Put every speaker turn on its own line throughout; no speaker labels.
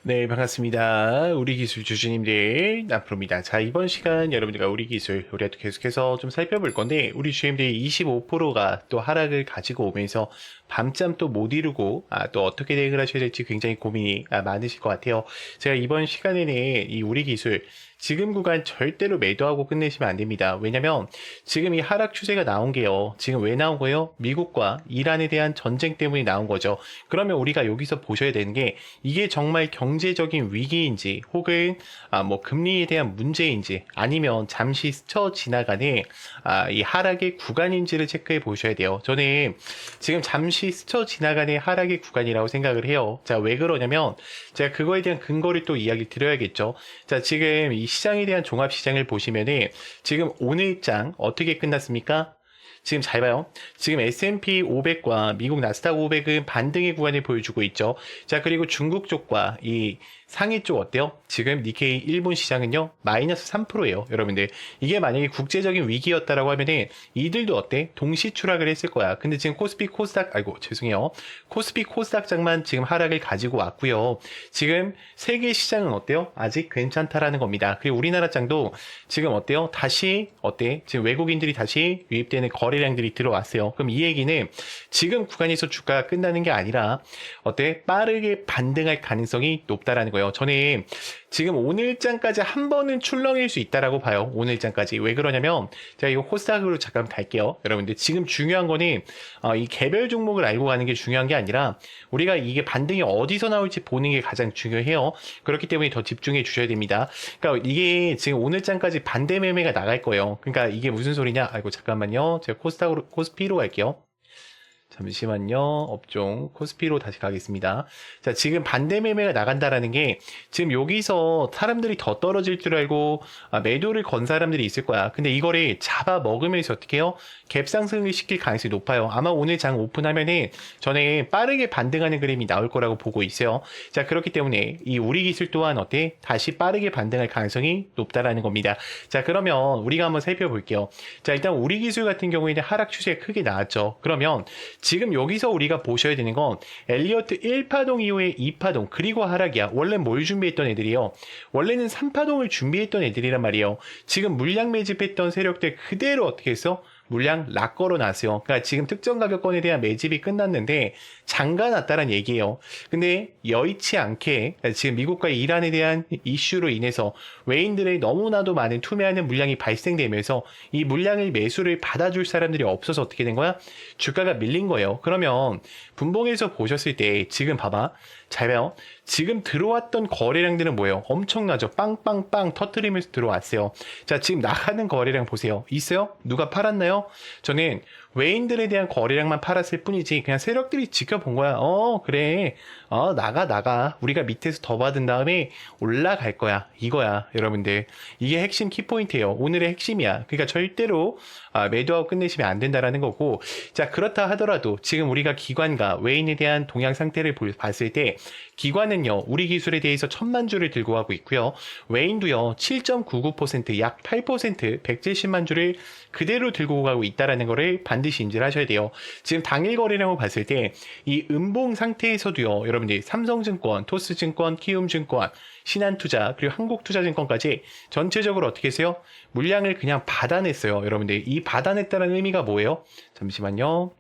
네, 반갑습니다. 우리 기술 주주님들, 나프로입니다. 자, 이번 시간 여러분들과 우리 기술, 우리가 또 계속해서 좀 살펴볼 건데, 우리 주주님들이 25%가 또 하락을 가지고 오면서 밤잠 또 못 이루고, 또 어떻게 대응을 하셔야 될지 굉장히 고민이 많으실 것 같아요. 제가 이번 시간에는 이 우리 기술, 지금 구간 절대로 매도하고 끝내시면 안 됩니다. 왜냐면 지금 이 하락 추세가 나온 게요. 지금 왜 나온 거예요? 미국과 이란에 대한 전쟁 때문에 나온 거죠. 그러면 우리가 여기서 보셔야 되는 게 이게 정말 경제적인 위기인지 혹은 뭐 금리에 대한 문제인지 아니면 잠시 스쳐 지나가는 이 하락의 구간인지를 체크해 보셔야 돼요. 저는 지금 잠시 스쳐 지나가는 하락의 구간이라고 생각을 해요. 자, 왜 그러냐면 제가 그거에 대한 근거를 또 이야기 드려야겠죠. 자, 지금 이 시장에 대한 종합시장을 보시면은 지금 오늘장 어떻게 끝났습니까? 지금 잘 봐요. 지금 S&P 500과 미국 나스닥 500은 반등의 구간을 보여주고 있죠. 자, 그리고 중국 쪽과 이 상위 쪽 어때요? 지금 니케이 일본 시장은요, 마이너스 3%예요, 여러분들. 이게 만약에 국제적인 위기였다라고 하면은 이들도 어때? 동시 추락을 했을 거야. 근데 지금 코스피 코스닥, 아이고, 죄송해요. 코스피 코스닥장만 지금 하락을 가지고 왔고요. 지금 세계 시장은 어때요? 아직 괜찮다라는 겁니다. 그리고 우리나라 장도 지금 어때요? 다시 어때? 지금 외국인들이 다시 유입되는 거래량들이 들어왔어요. 그럼 이 얘기는 지금 구간에서 주가가 끝나는 게 아니라 어때? 빠르게 반등할 가능성이 높다라는 거예요. 저는 지금 오늘장까지 한 번은 출렁일 수 있다라고 봐요. 오늘장까지. 왜 그러냐면 제가 이거 코스닥으로 잠깐 갈게요. 여러분들 지금 중요한 거는 이 개별 종목을 알고 가는 게 중요한 게 아니라 우리가 이게 반등이 어디서 나올지 보는 게 가장 중요해요. 그렇기 때문에 더 집중해 주셔야 됩니다. 그러니까 이게 지금 오늘장까지 반대 매매가 나갈 거예요. 그러니까 이게 무슨 소리냐? 아이고 잠깐만요. 제가 코스닥으로 코스피로 갈게요. 잠시만요. 업종 코스피로 다시 가겠습니다. 자, 지금 반대 매매가 나간다라는 게 지금 여기서 사람들이 더 떨어질 줄 알고 매도를 건 사람들이 있을 거야. 근데 이거를 잡아 먹으면서 어떻게 해요? 갭 상승을 시킬 가능성이 높아요. 아마 오늘 장 오픈하면은 전에 빠르게 반등하는 그림이 나올 거라고 보고 있어요. 자, 그렇기 때문에 이 우리 기술 또한 어때? 다시 빠르게 반등할 가능성이 높다라는 겁니다. 자, 그러면 우리가 한번 살펴볼게요. 자, 일단 우리 기술 같은 경우에는 하락 추세가 크게 나왔죠. 그러면 지금 여기서 우리가 보셔야 되는 건 엘리어트 1파동 이후에 2파동 그리고 하락이야. 원래 뭘 준비했던 애들이요? 원래는 3파동을 준비했던 애들이란 말이에요. 지금 물량 매집했던 세력들 그대로 어떻게 했어? 물량 락 걸어놨어요. 그러니까 지금 특정 가격권에 대한 매집이 끝났는데 잠가놨다는 얘기예요. 근데 여의치 않게 지금 미국과 이란에 대한 이슈로 인해서 외인들의 너무나도 많은 투매하는 물량이 발생되면서 이 물량을 매수를 받아줄 사람들이 없어서 어떻게 된 거야? 주가가 밀린 거예요. 그러면 분봉에서 보셨을 때 지금 봐봐. 잘 봐요. 지금 들어왔던 거래량들은 뭐예요? 엄청나죠? 빵빵빵 터트리면서 들어왔어요. 자, 지금 나가는 거래량 보세요. 있어요? 누가 팔았나요? 저는 외인들에 대한 거래량만 팔았을 뿐이지 그냥 세력들이 지켜본 거야. 그래. 나가. 우리가 밑에서 더 받은 다음에 올라갈 거야. 이거야, 여러분들. 이게 핵심 키포인트예요. 오늘의 핵심이야. 그러니까 절대로 매도하고 끝내시면 안 된다라는 거고. 자, 그렇다 하더라도 지금 우리가 기관과 외인에 대한 동향 상태를 봤을 때 기관은요, 우리 기술에 대해서 1000만 주를 들고 가고 있고요. 외인도요, 7.99%, 약 8%, 170만 주를 그대로 들고 가고 있다라는 거를 반드시 인지를 하셔야 돼요. 지금 당일 거래량을 봤을 때 이 음봉 상태에서도요, 여러분들 삼성증권, 토스증권, 키움증권, 신한투자, 그리고 한국투자증권까지 전체적으로 어떻게 했어요? 물량을 그냥 받아냈어요. 여러분들 이 받아냈다는 의미가 뭐예요? 잠시만요.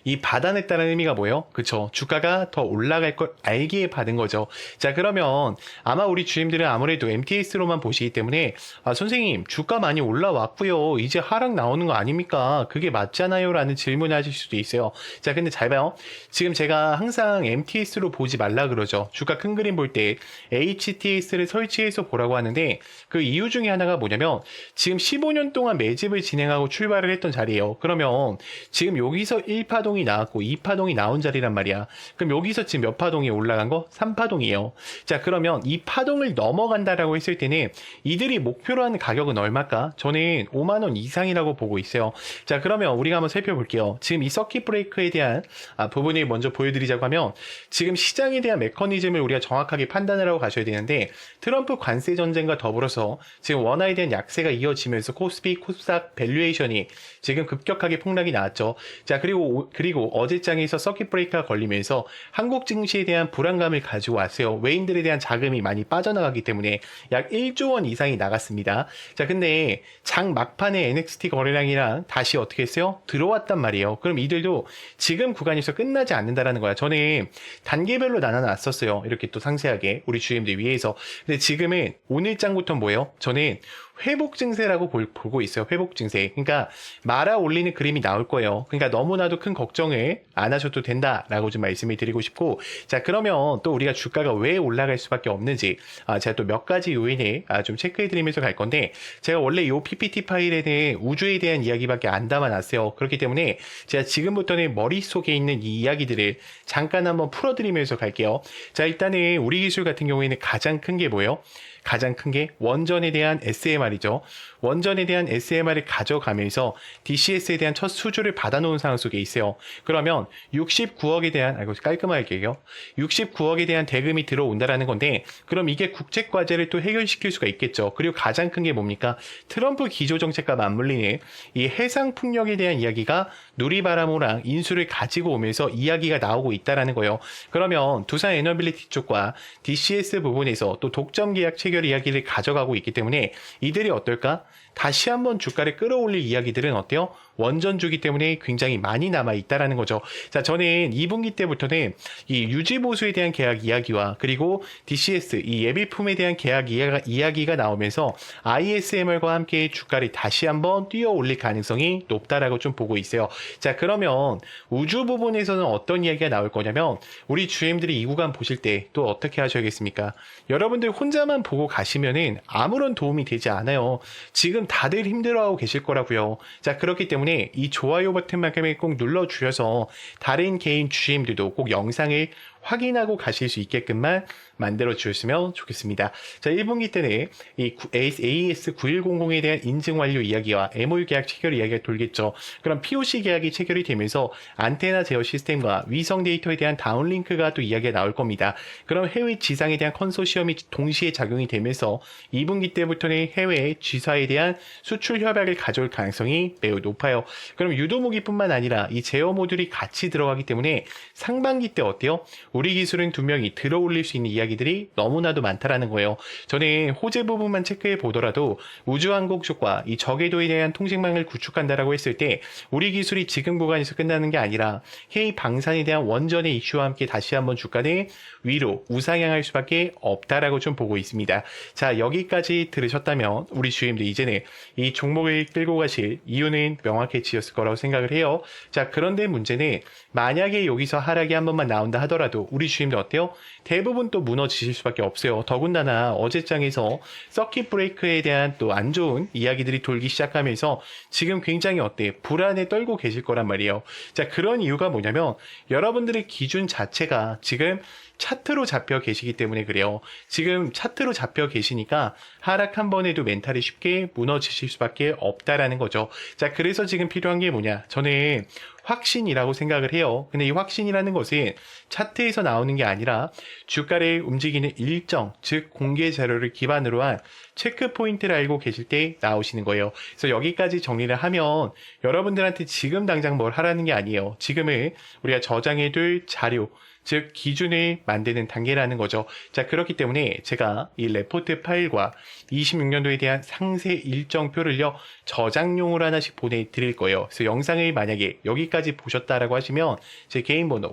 이 받아냈다는 의미가 뭐예요? 그쵸? 주가가 더 올라갈 걸 알기에 받은 거죠. 자, 그러면 아마 우리 주님들은 아무래도 MTS로만 보시기 때문에 선생님 주가 많이 올라왔고요. 이제 하락 나오는 거 아닙니까? 그게 맞잖아요 라는 질문을 하실 수도 있어요. 자, 근데 잘 봐요. 지금 제가 항상 MTS로 보지 말라 그러죠. 주가 큰 그림 볼 때 HTS를 설치해서 보라고 하는데 그 이유 중에 하나가 뭐냐면 지금 15년 동안 매집을 진행하고 출발을 했던 자리예요. 그러면 지금 여기서 1파동이 나왔고 2파동이 나온 자리란 말이야. 그럼 여기서 지금 몇 파동이 올라간 거? 3파동이에요. 자, 그러면 이 파동을 넘어간다라고 했을 때는 이들이 목표로 하는 가격은 얼마일까? 저는 5만 원 이상이라고 보고 있어요. 자, 그러면 우리가 한번 살펴볼게요. 지금 이 서킷 브레이크에 대한 부분을 먼저 보여드리자고 하면 지금 시장에 대한 메커니즘을 우리가 정확하게 판단을 하고 가셔야 되는데 트럼프 관세 전쟁과 더불어서 지금 원화에 대한 약세가 이어지면서 코스피 코스닥 밸류에이션이 지금 급격하게 폭락이 나왔죠. 자, 그리고 그리고 어제장에서 서킷 브레이크가 걸리면서 한국 증시에 대한 불안감을 가지고 왔어요. 외인들에 대한 자금이 많이 빠져나가기 때문에 약 1조 원 이상이 나갔습니다. 자, 근데 장 막판에 NXT 거래량이랑 다시 어떻게 했어요? 들어왔단 말이에요. 그럼 이들도 지금 구간에서 끝나지 않는다라는 거야. 저는 단계별로 나눠놨었어요. 이렇게 또 상세하게 우리 주임들 위해서. 근데 지금은 오늘 장부터 뭐예요? 저는 회복 증세라고 보고 있어요. 회복 증세. 그러니까 말아 올리는 그림이 나올 거예요. 그러니까 너무나도 큰 걱정을 안 하셔도 된다라고 좀 말씀을 드리고 싶고, 자, 그러면 또 우리가 주가가 왜 올라갈 수밖에 없는지 제가 또 몇 가지 요인을 좀 체크해 드리면서 갈 건데, 제가 원래 이 PPT 파일에는 우주에 대한 이야기밖에 안 담아놨어요. 그렇기 때문에 제가 지금부터는 머릿속에 있는 이 이야기들을 잠깐 한번 풀어드리면서 갈게요. 자, 일단은 우리 기술 같은 경우에는 가장 큰 게 뭐예요? 가장 큰 게 원전에 대한 SMR이죠. 원전에 대한 SMR을 가져가면서 DCS에 대한 첫 수주를 받아놓은 상황 속에 있어요. 그러면 69억에 대한, 깔끔하게 얘기해요. 69억에 대한 대금이 들어온다라는 건데, 그럼 이게 국책과제를 또 해결시킬 수가 있겠죠. 그리고 가장 큰 게 뭡니까? 트럼프 기조정책과 맞물리는 이 해상풍력에 대한 이야기가 누리바람호랑 인수를 가지고 오면서 이야기가 나오고 있다라는 거예요. 그러면 두산 에너빌리티 쪽과 DCS 부분에서 또 독점 계약 체결 이야기를 가져가고 있기 때문에 이들이 어떨까? 다시 한번 주가를 끌어올릴 이야기들은 어때요? 원전주기 때문에 굉장히 많이 남아있다라는 거죠. 자, 저는 2분기 때부터는 이 유지보수에 대한 계약 이야기와 그리고 DCS, 이 예비품에 대한 계약 이야기가 나오면서 ISMR과 함께 주가를 다시 한번 뛰어 올릴 가능성이 높다라고 좀 보고 있어요. 자, 그러면 우주 부분에서는 어떤 이야기가 나올 거냐면, 우리 주임들이 이 구간 보실 때 또 어떻게 하셔야겠습니까? 여러분들 혼자만 보고 가시면은 아무런 도움이 되지 않아요. 지금 다들 힘들어하고 계실 거라고요. 자, 그렇기 때문에 이 좋아요 버튼만큼을 꼭 눌러주셔서 다른 개인 주임들도 꼭 영상을 확인하고 가실 수 있게끔만 만들어 주셨으면 좋겠습니다. 자, 1분기 때는 이 AS9100에 대한 인증 완료 이야기와 MOU 계약 체결 이야기가 돌겠죠. 그럼 POC 계약이 체결이 되면서 안테나 제어 시스템과 위성 데이터에 대한 다운링크가 또 이야기가 나올 겁니다. 그럼 해외 지상에 대한 컨소시엄이 동시에 작용이 되면서 2분기 때부터는 해외 G사에 대한 수출 협약을 가져올 가능성이 매우 높아요. 그럼 유도무기뿐만 아니라 이 제어 모듈이 같이 들어가기 때문에 상반기 때 어때요? 우리 기술은 두 명이 들어올릴 수 있는 이야기들이 너무나도 많다라는 거예요. 저는 호재 부분만 체크해 보더라도 우주항공 쪽과 이 저궤도에 대한 통신망을 구축한다라고 했을 때 우리 기술이 지금 구간에서 끝나는 게 아니라 해외 방산에 대한 원전의 이슈와 함께 다시 한번 주가는 위로 우상향할 수밖에 없다라고 좀 보고 있습니다. 자, 여기까지 들으셨다면 우리 주임들 이제는 이 종목을 끌고 가실 이유는 명확해지셨을 거라고 생각을 해요. 자, 그런데 문제는 만약에 여기서 하락이 한 번만 나온다 하더라도 우리 주임들 어때요? 대부분 또 무너지실 수밖에 없어요. 더군다나 어제장에서 서킷 브레이크에 대한 또 안 좋은 이야기들이 돌기 시작하면서 지금 굉장히 불안에 떨고 계실 거란 말이에요. 자, 그런 이유가 뭐냐면 여러분들의 기준 자체가 지금 차트로 잡혀 계시기 때문에 그래요. 지금 차트로 잡혀 계시니까 하락 한 번에도 멘탈이 쉽게 무너지실 수밖에 없다라는 거죠. 자, 그래서 지금 필요한 게 뭐냐? 저는 확신이라고 생각을 해요. 근데 이 확신이라는 것은 차트에서 나오는 게 아니라 주가를 움직이는 일정, 즉 공개 자료를 기반으로 한 체크 포인트를 알고 계실 때 나오시는 거예요. 그래서 여기까지 정리를 하면 여러분들한테 지금 당장 뭘 하라는 게 아니에요. 지금은 우리가 저장해둘 자료, 즉 기준을 만드는 단계라는 거죠. 자, 그렇기 때문에 제가 이 레포트 파일과 26년도에 대한 상세 일정표를요 저장용으로 하나씩 보내드릴 거예요. 그래서 영상을 만약에 여기까지 보셨다라고 하시면 제 개인 번호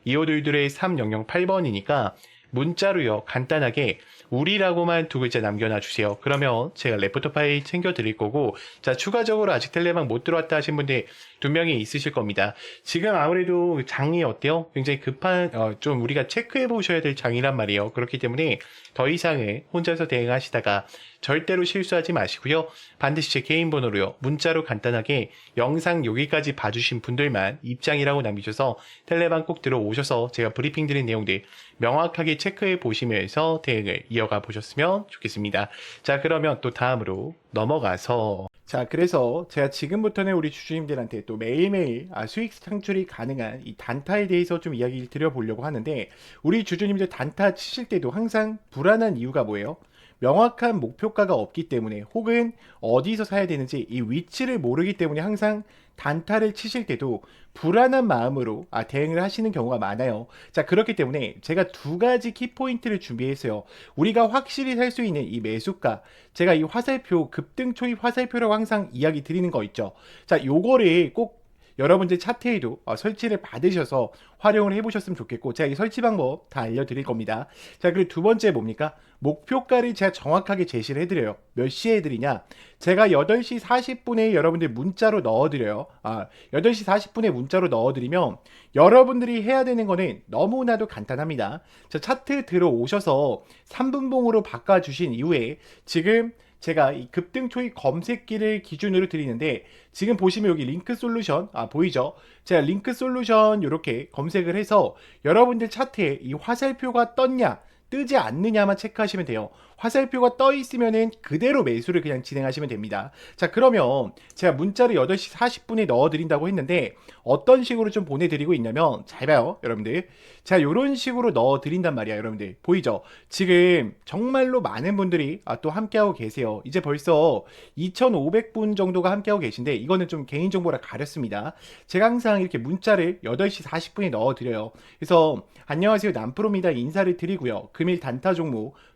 010-2522-3008번이니까 문자로요 간단하게 우리라고만 두 글자 남겨놔 주세요. 그러면 제가 레포트 파일 챙겨 드릴 거고, 자, 추가적으로 아직 텔레방 못 들어왔다 하신 분들 2명이 있으실 겁니다. 지금 아무래도 장이 어때요? 굉장히 급한 좀 우리가 체크해 보셔야 될 장이란 말이에요. 그렇기 때문에 더 이상은 혼자서 대응하시다가 절대로 실수하지 마시고요. 반드시 제 개인 번호로요 문자로 간단하게 영상 여기까지 봐주신 분들만 입장이라고 남기셔서 텔레방 꼭 들어오셔서 제가 브리핑 드린 내용들 명확하게 체크해 보시면서 대응을 이어가 보셨으면 좋겠습니다. 자, 그러면 또 다음으로 넘어가서, 자, 그래서 제가 지금부터는 우리 주주님들한테 또 매일매일 수익 창출이 가능한 이 단타에 대해서 좀 이야기를 드려보려고 하는데, 우리 주주님들 단타 치실 때도 항상 불안한 이유가 뭐예요? 명확한 목표가가 없기 때문에 혹은 어디서 사야 되는지 이 위치를 모르기 때문에 항상 단타를 치실 때도 불안한 마음으로 대응을 하시는 경우가 많아요. 자, 그렇기 때문에 제가 두 가지 키포인트를 준비했어요. 우리가 확실히 살 수 있는 이 매수가, 제가 이 화살표, 급등 초입 화살표라고 항상 이야기 드리는 거 있죠. 자, 요거를 꼭 여러분들 차트에도 설치를 받으셔서 활용을 해보셨으면 좋겠고, 제가 이 설치 방법 다 알려드릴 겁니다. 자, 그리고 두 번째 뭡니까? 목표가를 제가 정확하게 제시를 해드려요. 몇 시에 해드리냐? 제가 8시 40분에 여러분들 문자로 넣어드려요. 8시 40분에 문자로 넣어드리면 여러분들이 해야 되는 거는 너무나도 간단합니다. 자, 차트 들어오셔서 3분봉으로 바꿔주신 이후에 지금 제가 이 급등 초입 검색기를 기준으로 드리는데, 지금 보시면 여기 링크 솔루션 보이죠? 제가 링크 솔루션 이렇게 검색을 해서 여러분들 차트에 이 화살표가 떴냐 뜨지 않느냐만 체크하시면 돼요. 화살표가 떠 있으면은 그대로 매수를 그냥 진행하시면 됩니다. 자, 그러면 제가 문자를 8시 40분에 넣어 드린다고 했는데 어떤 식으로 좀 보내드리고 있냐면, 잘 봐요 여러분들. 자, 이런 식으로 넣어 드린단 말이야. 여러분들 보이죠? 지금 정말로 많은 분들이 또 함께하고 계세요. 이제 벌써 2,500분 정도가 함께하고 계신데, 이거는 좀 개인정보라 가렸습니다. 제가 항상 이렇게 문자를 8시 40분에 넣어 드려요. 그래서 안녕하세요 남프로입니다 인사를 드리고요. 금일 단타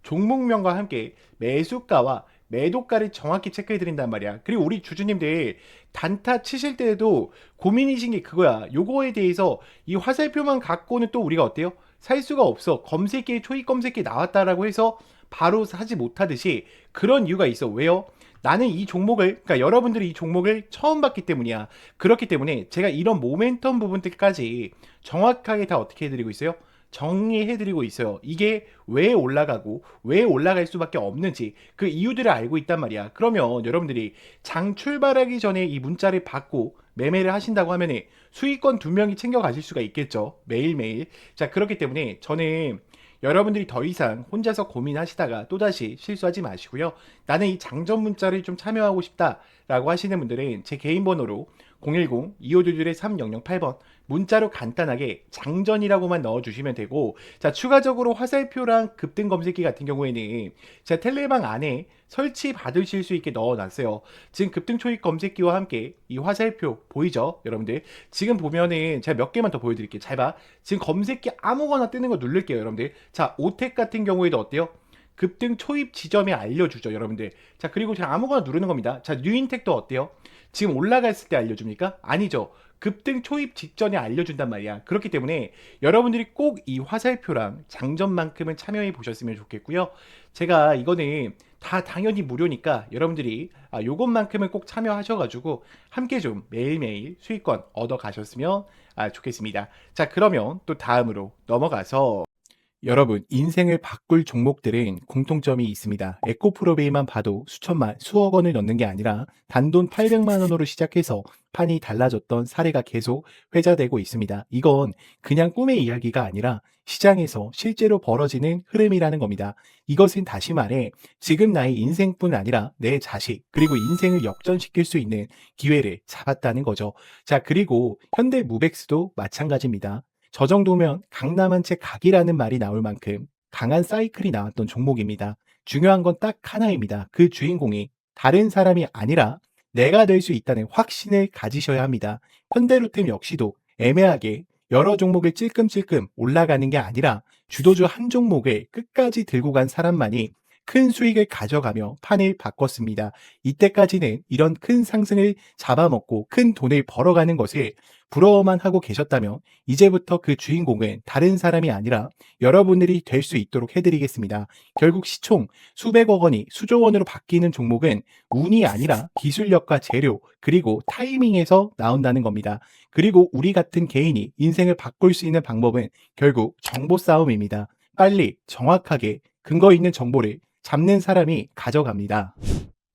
종목명과 함께 매수가와 매도가를 정확히 체크해 드린단 말이야. 그리고 우리 주주님들 단타 치실 때에도 고민이신 게 그거야. 요거에 대해서 이 화살표만 갖고는 또 우리가 어때요? 살 수가 없어. 검색기에 초입 검색기 나왔다라고 해서 바로 사지 못하듯이 그런 이유가 있어. 왜요? 나는 이 종목을, 그러니까 여러분들이 이 종목을 처음 봤기 때문이야. 그렇기 때문에 제가 이런 모멘텀 부분들까지 정확하게 다 어떻게 해드리고 있어요? 정리해드리고 있어요. 이게 왜 올라가고 왜 올라갈 수밖에 없는지 그 이유들을 알고 있단 말이야. 그러면 여러분들이 장 출발하기 전에 이 문자를 받고 매매를 하신다고 하면 수익권 두 명이 챙겨가실 수가 있겠죠. 매일매일. 자, 그렇기 때문에 저는 여러분들이 더 이상 혼자서 고민하시다가 또다시 실수하지 마시고요. 나는 이 장전 문자를 좀 참여하고 싶다라고 하시는 분들은 제 개인 번호로 010-2522-3008번 문자로 간단하게 장전이라고만 넣어주시면 되고, 자, 추가적으로 화살표랑 급등 검색기 같은 경우에는 제가 텔레방 안에 설치 받으실 수 있게 넣어놨어요. 지금 급등 초입 검색기와 함께 이 화살표 보이죠 여러분들? 지금 보면은 제가 몇 개만 더 보여드릴게요. 잘 봐. 지금 검색기 아무거나 뜨는 거 누를게요 여러분들. 자, 오텍 같은 경우에도 어때요? 급등 초입 지점에 알려주죠 여러분들. 자, 그리고 제가 아무거나 누르는 겁니다. 자, 뉴인텍도 어때요? 지금 올라갔을 때 알려줍니까? 아니죠. 급등 초입 직전에 알려준단 말이야. 그렇기 때문에 여러분들이 꼭 이 화살표랑 장전만큼은 참여해 보셨으면 좋겠고요. 제가 이거는 다 당연히 무료니까 여러분들이 요것만큼은 꼭 참여하셔가지고 함께 좀 매일매일 수익권 얻어 가셨으면 좋겠습니다. 자, 그러면 또 다음으로 넘어가서, 여러분, 인생을 바꿀 종목들은 공통점이 있습니다. 에코프로베이만 봐도 수천만, 수억 원을 넣는 게 아니라 단돈 800만 원으로 시작해서 판이 달라졌던 사례가 계속 회자되고 있습니다. 이건 그냥 꿈의 이야기가 아니라 시장에서 실제로 벌어지는 흐름이라는 겁니다. 이것은 다시 말해 지금 나의 인생뿐 아니라 내 자식, 그리고 인생을 역전시킬 수 있는 기회를 잡았다는 거죠. 자, 그리고 현대무백스도 마찬가지입니다. 저 정도면 강남 한 채 각이라는 말이 나올 만큼 강한 사이클이 나왔던 종목입니다. 중요한 건 딱 하나입니다. 그 주인공이 다른 사람이 아니라 내가 될 수 있다는 확신을 가지셔야 합니다. 현대로템 역시도 애매하게 여러 종목을 찔끔찔끔 올라가는 게 아니라 주도주 한 종목을 끝까지 들고 간 사람만이 큰 수익을 가져가며 판을 바꿨습니다. 이때까지는 이런 큰 상승을 잡아먹고 큰 돈을 벌어가는 것을 부러워만 하고 계셨다면 이제부터 그 주인공은 다른 사람이 아니라 여러분들이 될 수 있도록 해드리겠습니다. 결국 시총 수백억 원이 수조 원으로 바뀌는 종목은 운이 아니라 기술력과 재료 그리고 타이밍에서 나온다는 겁니다. 그리고 우리 같은 개인이 인생을 바꿀 수 있는 방법은 결국 정보 싸움입니다. 빨리 정확하게 근거 있는 정보를 잡는 사람이 가져갑니다.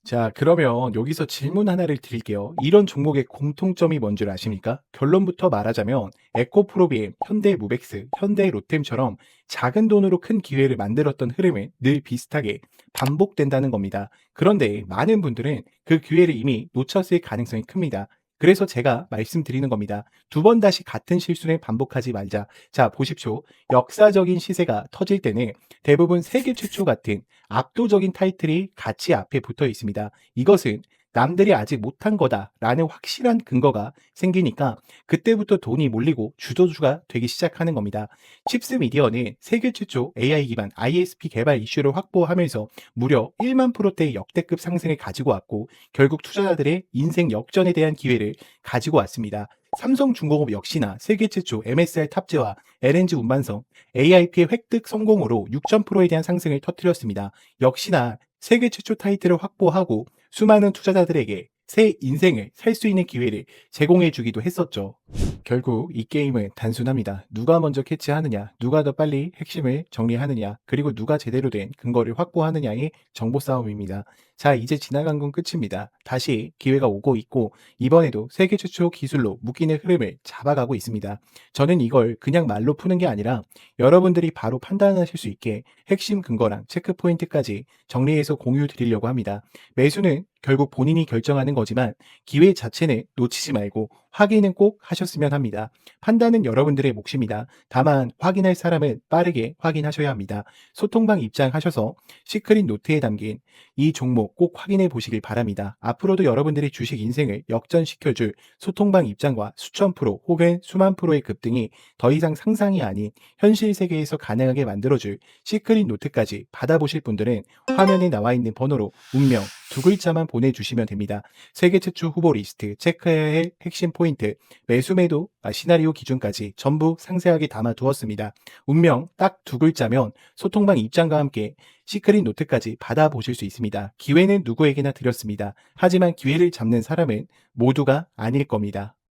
자, 그러면 여기서 질문 하나를 드릴게요. 이런 종목의 공통점이 뭔 줄 아십니까? 결론부터 말하자면 에코프로비엠, 현대무백스, 현대로템처럼 작은 돈으로 큰 기회를 만들었던 흐름은 늘 비슷하게 반복된다는 겁니다. 그런데 많은 분들은 그 기회를 이미 놓쳤을 가능성이 큽니다.
그래서 제가 말씀드리는 겁니다. 두 번 다시 같은 실수를 반복하지 말자. 자, 보십시오. 역사적인 시세가 터질 때는 대부분 세계 최초 같은 압도적인 타이틀이 같이 앞에 붙어 있습니다. 이것은 남들이 아직 못한 거다라는 확실한 근거가 생기니까 그때부터 돈이 몰리고 주도주가 되기 시작하는 겁니다. 칩스 미디어는 세계 최초 AI 기반 ISP 개발 이슈를 확보하면서 무려 1만 프로대의 역대급 상승을 가지고 왔고 결국 투자자들의 인생 역전에 대한 기회를 가지고 왔습니다. 삼성중공업 역시나 세계 최초 MSR 탑재와 LNG 운반성 AIP의 획득 성공으로 6,000%에 대한 상승을 터뜨렸습니다. 역시나 세계 최초 타이틀을 확보하고 수많은 투자자들에게 새 인생을 살 수 있는 기회를 제공해 주기도 했었죠. 결국 이 게임은 단순합니다. 누가 먼저 캐치하느냐, 누가 더 빨리 핵심을 정리하느냐, 그리고 누가 제대로 된 근거를 확보하느냐의 정보 싸움입니다. 자, 이제 지나간 건 끝입니다. 다시 기회가 오고 있고, 이번에도 세계 최초 기술로 묶이는 흐름을 잡아가고 있습니다. 저는 이걸 그냥 말로 푸는 게 아니라 여러분들이 바로 판단하실 수 있게 핵심 근거랑 체크 포인트까지 정리해서 공유 드리려고 합니다. 매수는 결국 본인이 결정하는 거지만 기회 자체는 놓치지 말고 확인은 꼭 하셨으면 합니다. 판단은 여러분들의 몫입니다. 다만 확인할 사람은 빠르게 확인하셔야 합니다. 소통방 입장하셔서 시크릿 노트에 담긴 이 종목 꼭 확인해 보시길 바랍니다. 앞으로도 여러분들의 주식 인생을 역전시켜줄 소통방 입장과 수천 프로 혹은 수만 프로의 급등이 더 이상 상상이 아닌 현실 세계에서 가능하게 만들어줄 시크릿 노트까지 받아보실 분들은 화면에 나와 있는 번호로 운명 두 글자만 보내주시면 됩니다. 세계 최초 후보 리스트, 체크해야 할 핵심 포인트, 매수 매도, 시나리오 기준까지 전부 상세하게 담아두었습니다. 운명 딱 두 글자면 소통방 입장과 함께 시크릿 노트까지 받아보실 수 있습니다. 기회는 누구에게나 드렸습니다. 하지만 기회를 잡는 사람은 모두가 아닐 겁니다.